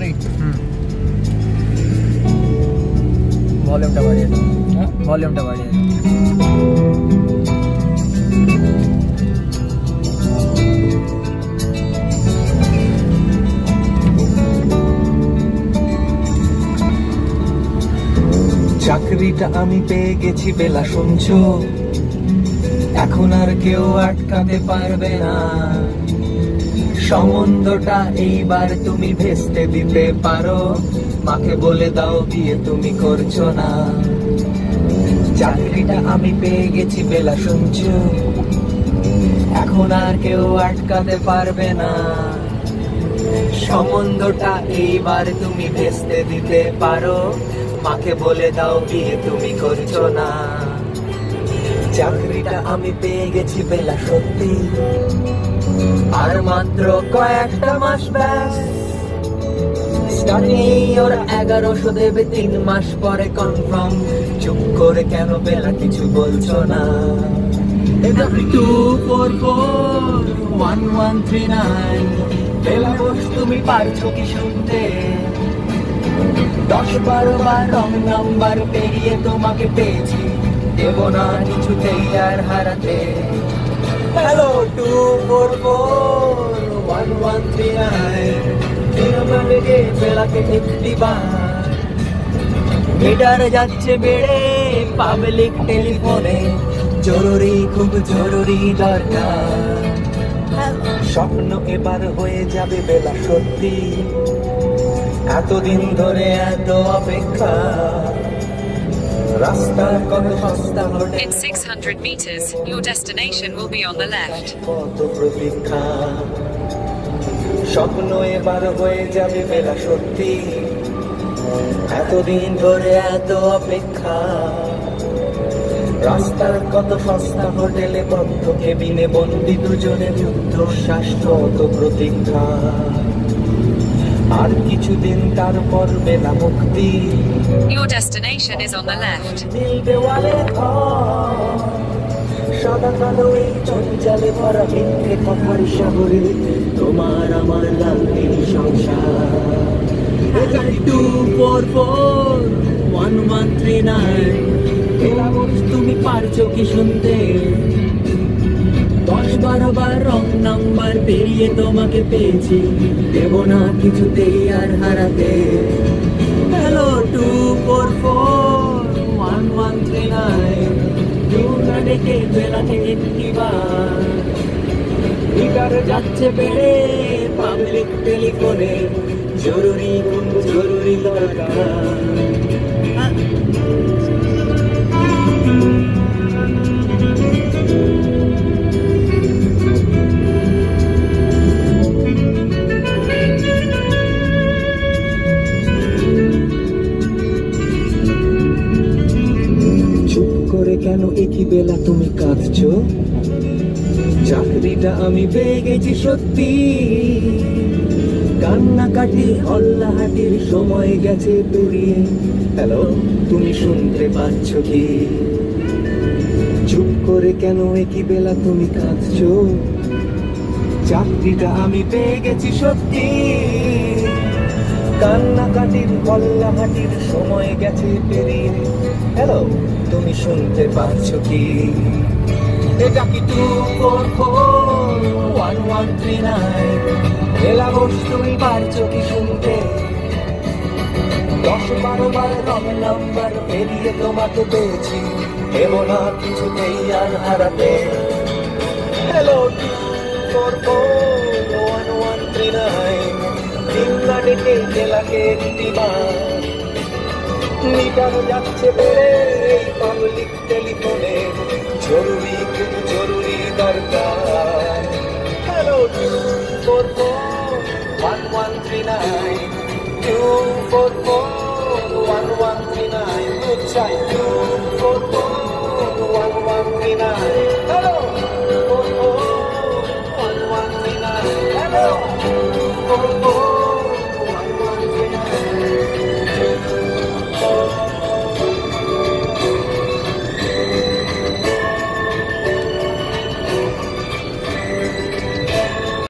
পারি? ভলিউমটা বাড়িয়ে দাও, ভলিউমটা বাড়িয়ে দাও। চাকরিটা আমি পেয়ে গেছি বেলা, শুনছো? এখন আর কেউ আটকাতে পারবে না। সম্বন্ধটা এইবার তুমি ভেস্তে দিতে পারো, মাকে বলে দাও বিয়ে তুমি করছো না। চাকরিটা আমি পেয়ে গেছি বেলা, শুনছো? এখন আর কেউ আটকাতে পারবে না। সম্বন্ধটা এইবার তুমি ভেস্তে দিতে পারো, মাকে বলে দাও বিয়ে তুমি করছো না। চাকরিটা আমি পেয়ে গেছি বেলা, সত্যি আর মাত্র কয়েকটা মাস ব্যাস। স্টার্টিং ওরা 1100 দেবে, 3 মাস পরে কনফার্ম। চুপ করে কেন বেলা কিছু বলছো না? 2441139 বেলা বস, তুমি পারছো কি শুনতে? 10-12 বার রং নাম্বার পেরিয়ে তোমাকে পেয়েছি, দেব না কিছুতেই আর হারাতে। হ্যালো 2441139 বেগে বেলাকে ঠিক দিবা। মিটার যাচ্ছে বেড়ে পাবলিক টেলিফোনে, জরুরি খুব জরুরি দরকার। স্বপ্ন এবার হয়ে যাবে বেলা, সত্যি এতদিন ধরে এত অপেক্ষা। রাস্তার কত সস্তা hotel, In 600 meters, your destination will be on the left. কত প্রতীক্ষা। স্বপ্ন এবার হয়ে যাবে বেলা, সত্যি এতদিন ধরে এত অপেক্ষা। রাস্তার কত সস্তা হোটেলে বদ্ধ কেবিনে বন্দি দুজনে যুদ্ধ শ্বাস, কত প্রতীক্ষা। আর কিছুদিন তারপর বেলা মুক্তি, Your destination is on the left. নীল দেওয়ালে ঘর, সাদা কালো এই জঞ্জালে ভরা মিথ্যে কথার শহরে তোমার আমার লালনীল সংসার। 2441139 বেলা বস, তুমি পারছো কি শুনতে? 10-12 বার রং নাম্বার পেরিয়ে তোমাকে পেয়েছি, দেব না কিছুতেই আর হারাতে। হ্যালো 2441139 তোমরা ডেকে বেলাকে একটিবার। মিটার যাচ্ছে বেড়ে পাবলিক টেলিফোনে, জরুরি খুব জরুরি দরকার। কেন একই বেলা তুমি কাঁদছো? চাকরিটা আমি পেয়ে গেছি সত্যি, কান্নাকাটি হল্লাহাটির সময় গেছে পেরিয়ে। হ্যালো তুমি শুনতে পাচ্ছ কি? চুপ করে কেন একই বেলা তুমি কাঁদছো? চাকরিটা আমি পেয়ে গেছি সত্যি, কান্নাকাটির হল্লাহাটির সময় গেছে পেরিয়ে। হ্যালো তুমি শুনতে পাচ্ছ কি? এটা কি 2441139 বেলা বস, তুমি পারছো কি শুনতে? 10-12 বার রং নাম্বার পেরিয়ে তোমাকে পেয়েছি, দেব না কিছুতেই আর হারাতে। হ্যালো 2441139 দিনটা ডেকে বেলাকে একটিবার। মিটার যাচ্ছে বেড়ে এই পাবলিক টেলিফোনে, জরুরি খুব জরুরি দরকার। হ্যালো 2441139 2441139 চাই 2441139। Hello 2441139 hello 244